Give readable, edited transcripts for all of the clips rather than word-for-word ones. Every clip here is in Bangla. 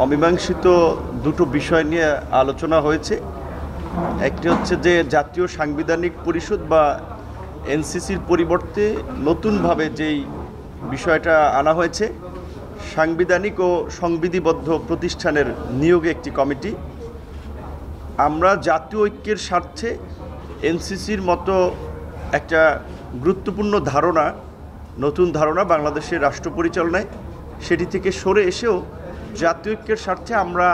অমীমাংসিত দুটো বিষয় নিয়ে আলোচনা হয়েছে। একটি হচ্ছে যে জাতীয় সাংবিধানিক পরিষদ বা এনসিসির পরিবর্তে নতুনভাবে যেই বিষয়টা আনা হয়েছে, সাংবিধানিক ও সংবিধিবদ্ধ প্রতিষ্ঠানের নিয়োগে একটি কমিটি। আমরা জাতীয় ঐক্যের স্বার্থে এনসিসির মতো একটা গুরুত্বপূর্ণ ধারণা, নতুন ধারণা বাংলাদেশের রাষ্ট্র পরিচালনায়, সেটি থেকে সরে এসেও জাতীয় ঐক্যের স্বার্থে আমরা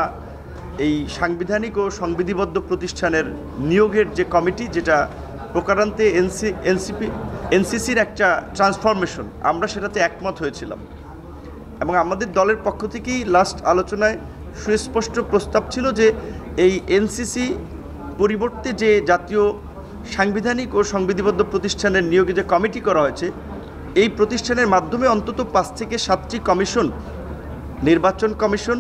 এই সাংবিধানিক ও সংবিধিবদ্ধ প্রতিষ্ঠানের নিয়োগের যে কমিটি, যেটা প্রকারান্তে এনসিসির একটা ট্রান্সফরমেশন, আমরা সেটাতে একমত হয়েছিলাম। এবং আমাদের দলের পক্ষ থেকেই লাস্ট আলোচনায় সুস্পষ্ট প্রস্তাব ছিল যে এই এনসিসি পরিবর্তে যে জাতীয় সাংবিধানিক ও সংবিধিবদ্ধ প্রতিষ্ঠানের নিয়োগে যে কমিটি করা হয়েছে, এই প্রতিষ্ঠানের মাধ্যমে অন্তত 5 থেকে 7টি কমিশন, নির্বাচন কমিশন,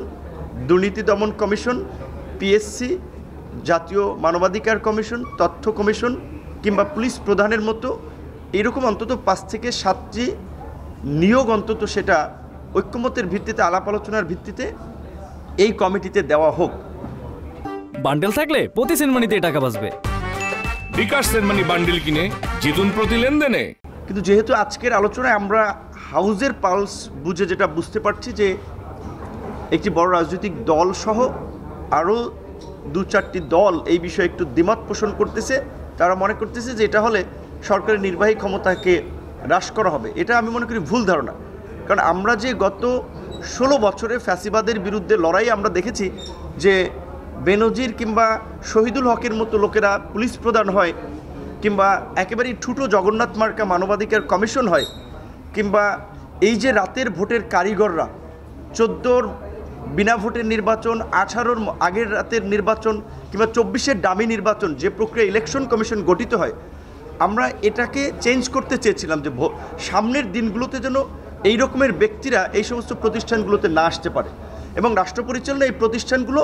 দুর্নীতি দমন কমিশন, পিএসসি, জাতীয় মানবাধিকার কমিশন, তথ্য কমিশন কিংবা পুলিশ প্রধানের মতো এরকম অন্তত 5 থেকে 7টি নিয়োগ অন্তত সেটা ঐক্যমতের ভিত্তিতে, আলাপ আলোচনার ভিত্তিতে এই কমিটিতে দেওয়া হোক। বান্ডেল থাকলে প্রতি সেনমানিতে টাকা বাঁচবে। বিকাশ সেনমানি বান্ডেল কিনে জিতুন প্রতি লেনদেনে। কিন্তু যেহেতু আজকের আলোচনায় আমরা হাউজের পালস বুঝে যেটা বুঝতে পারছি যে একটি বড় রাজনৈতিক দল সহ আরও 2-4টি দল এই বিষয়ে একটু দ্বিমত পোষণ করতেছে। তারা মনে করতেছে যে এটা হলে সরকারের নির্বাহী ক্ষমতাকে হ্রাস করা হবে। এটা আমি মনে করি ভুল ধারণা। কারণ আমরা যে গত 16 বছরে ফ্যাসিবাদের বিরুদ্ধে লড়াই আমরা দেখেছি যে বেনজির কিংবা শহীদুল হকের মতো লোকেরা পুলিশ প্রধান হয়, কিংবা একেবারেই ঠুটো জগন্নাথ মার্কা মানবাধিকার কমিশন হয়, কিংবা এই যে রাতের ভোটের কারিগররা 14 বিনা ভোটের নির্বাচন, 18 আগের রাতের নির্বাচন কিংবা 24 ডামি নির্বাচন, যে প্রক্রিয়া ইলেকশন কমিশন গঠিত হয়, আমরা এটাকে চেঞ্জ করতে চেয়েছিলাম যে সামনের দিনগুলোতে যেন এই রকমের ব্যক্তিরা এই সমস্ত প্রতিষ্ঠানগুলোতে না আসতে পারে এবং রাষ্ট্র পরিচালনায় এই প্রতিষ্ঠানগুলো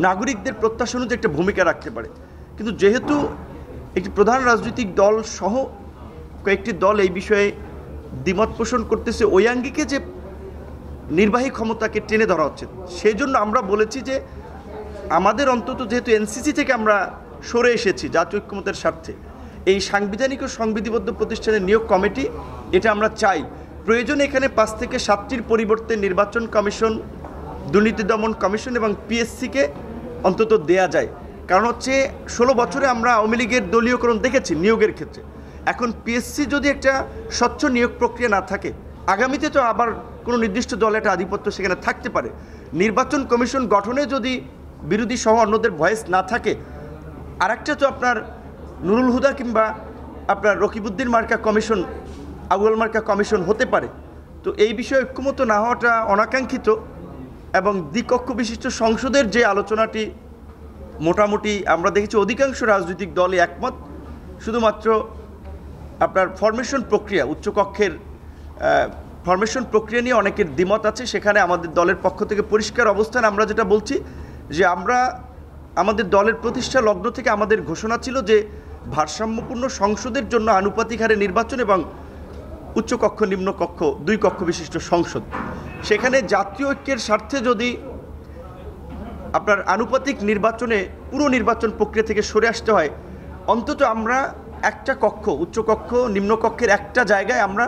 নাগরিকদের প্রত্যাশা অনুযায়ী একটা ভূমিকা রাখতে পারে। কিন্তু যেহেতু একটি প্রধান রাজনৈতিক দল সহ কয়েকটি দল এই বিষয়ে দ্বিমত পোষণ করতেছে, ওই আঙ্গিকে যে নির্বাহী ক্ষমতাকে টেনে ধরা হচ্ছে, সেই জন্য আমরা বলেছি যে আমাদের অন্তত যেহেতু এনসিসি থেকে আমরা সরে এসেছি জাতীয় ঐক্যমতের স্বার্থে, এই সাংবিধানিক ও সংবিধিবদ্ধ প্রতিষ্ঠানের নিয়োগ কমিটি এটা আমরা চাই। প্রয়োজনে এখানে 5 থেকে 7টির পরিবর্তে নির্বাচন কমিশন, দুর্নীতি দমন কমিশন এবং পিএসসিকে অন্তত দেয়া যায়। কারণ হচ্ছে 16 বছরে আমরা আওয়ামী লীগের দলীয়করণ দেখেছি নিয়োগের ক্ষেত্রে। এখন পিএসসি যদি একটা স্বচ্ছ নিয়োগ প্রক্রিয়া না থাকে, আগামীতে তো আবার কোনো নির্দিষ্ট দলের একটা আধিপত্য সেখানে থাকতে পারে। নির্বাচন কমিশন গঠনে যদি বিরোধী সহ অন্যদের ভয়েস না থাকে, আরেকটা তো আপনার নুরুল হুদা কিংবা আপনার রকিবউদ্দিন মার্কা কমিশন, আউয়াল মার্কা কমিশন হতে পারে। তো এই বিষয়ে ঐক্যমত না হওয়াটা অনাকাঙ্ক্ষিত। এবং দ্বিকক্ষ বিশিষ্ট সংসদের যে আলোচনাটি মোটামুটি আমরা দেখেছি অধিকাংশ রাজনৈতিক দলই একমত, শুধুমাত্র আপনার ফরমেশন প্রক্রিয়া, উচ্চকক্ষের ফরমেশন প্রক্রিয়া নিয়ে অনেকের দ্বিমত আছে। সেখানে আমাদের দলের পক্ষ থেকে পরিষ্কার অবস্থান, আমরা যেটা বলছি যে আমরা আমাদের দলের প্রতিষ্ঠা লগ্ন থেকে আমাদের ঘোষণা ছিল যে ভারসাম্যপূর্ণ সংসদের জন্য আনুপাতিক হারে নির্বাচন এবং উচ্চকক্ষ নিম্নকক্ষ 2 কক্ষ বিশিষ্ট সংসদ। সেখানে জাতীয় ঐক্যের স্বার্থে যদি আপনার আনুপাতিক নির্বাচনে পুরো নির্বাচন প্রক্রিয়া থেকে সরে আসতে হয়, অন্তত আমরা একটা কক্ষ, উচ্চকক্ষ নিম্নকক্ষের একটা জায়গায় আমরা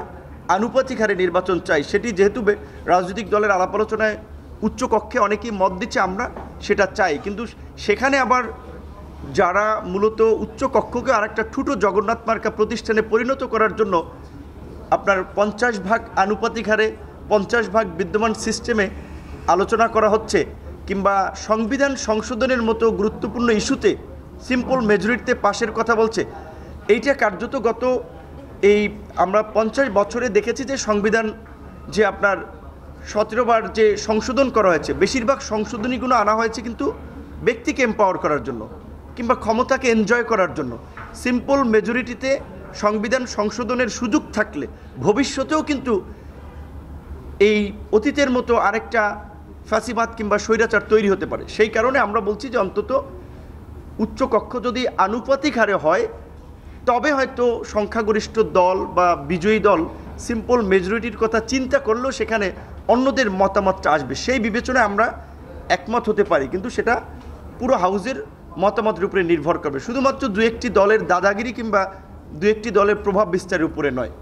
আনুপাতিক হারে নির্বাচন চাই। সেটি যেহেতু রাজনৈতিক দলের আলাপ আলোচনায় উচ্চকক্ষে অনেকেই মত দিচ্ছে, আমরা সেটা চাই। কিন্তু সেখানে আবার যারা মূলত উচ্চকক্ষকে আরেকটা ঠুটো জগন্নাথ মার্কা প্রতিষ্ঠানে পরিণত করার জন্য আপনার 50 ভাগ আনুপাতিক হারে 50 ভাগ বিদ্যমান সিস্টেমে আলোচনা করা হচ্ছে, কিংবা সংবিধান সংশোধনের মতো গুরুত্বপূর্ণ ইস্যুতে সিম্পল মেজরিটিতে পাশের কথা বলছে, এইটা কার্যত গত এই আমরা 50 বছরে দেখেছি যে সংবিধান যে আপনার 17 বার যে সংশোধন করা হয়েছে, বেশিরভাগ সংশোধনীগুলো আনা হয়েছে কিন্তু ব্যক্তিকে এম্পাওয়ার করার জন্য কিংবা ক্ষমতাকে এনজয় করার জন্য। সিম্পল মেজরিটিতে সংবিধান সংশোধনের সুযোগ থাকলে ভবিষ্যতেও কিন্তু এই অতীতের মতো আরেকটা ফ্যাসিবাদ কিংবা স্বৈরাচার তৈরি হতে পারে। সেই কারণে আমরা বলছি যে অন্তত উচ্চকক্ষ যদি আনুপাতিক হারে হয়, তবে হয়তো সংখ্যাগরিষ্ঠ দল বা বিজয়ী দল সিম্পল মেজরিটির কথা চিন্তা করলেও সেখানে অন্যদের মতামতটা আসবে। সেই বিবেচনায় আমরা একমত হতে পারি, কিন্তু সেটা পুরো হাউজের মতামতের উপরে নির্ভর করবে, শুধুমাত্র দু একটি দলের দাদাগিরি কিংবা দু একটি দলের প্রভাব বিস্তারের উপরে নয়।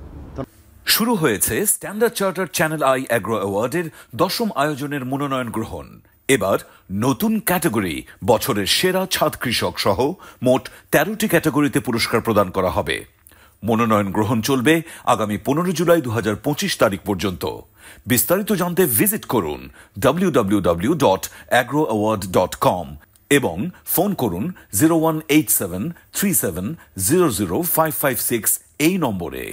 শুরু হয়েছে Standard Charter Channel I Agro অ্যাওয়ার্ডের 10ম আয়োজনের মনোনয়ন গ্রহণ। এবার নতুন ক্যাটাগরি বছরের সেরা ছাদ কৃষক সহ মোট 13টি ক্যাটাগরিতে পুরস্কার প্রদান করা হবে। মনোনয়ন গ্রহণ চলবে আগামী 15 জুলাই 2025 তারিখ পর্যন্ত। বিস্তারিত জানতে ভিজিট করুন www.agroaward.com এবং ফোন করুন 018737000556 এই নম্বরে।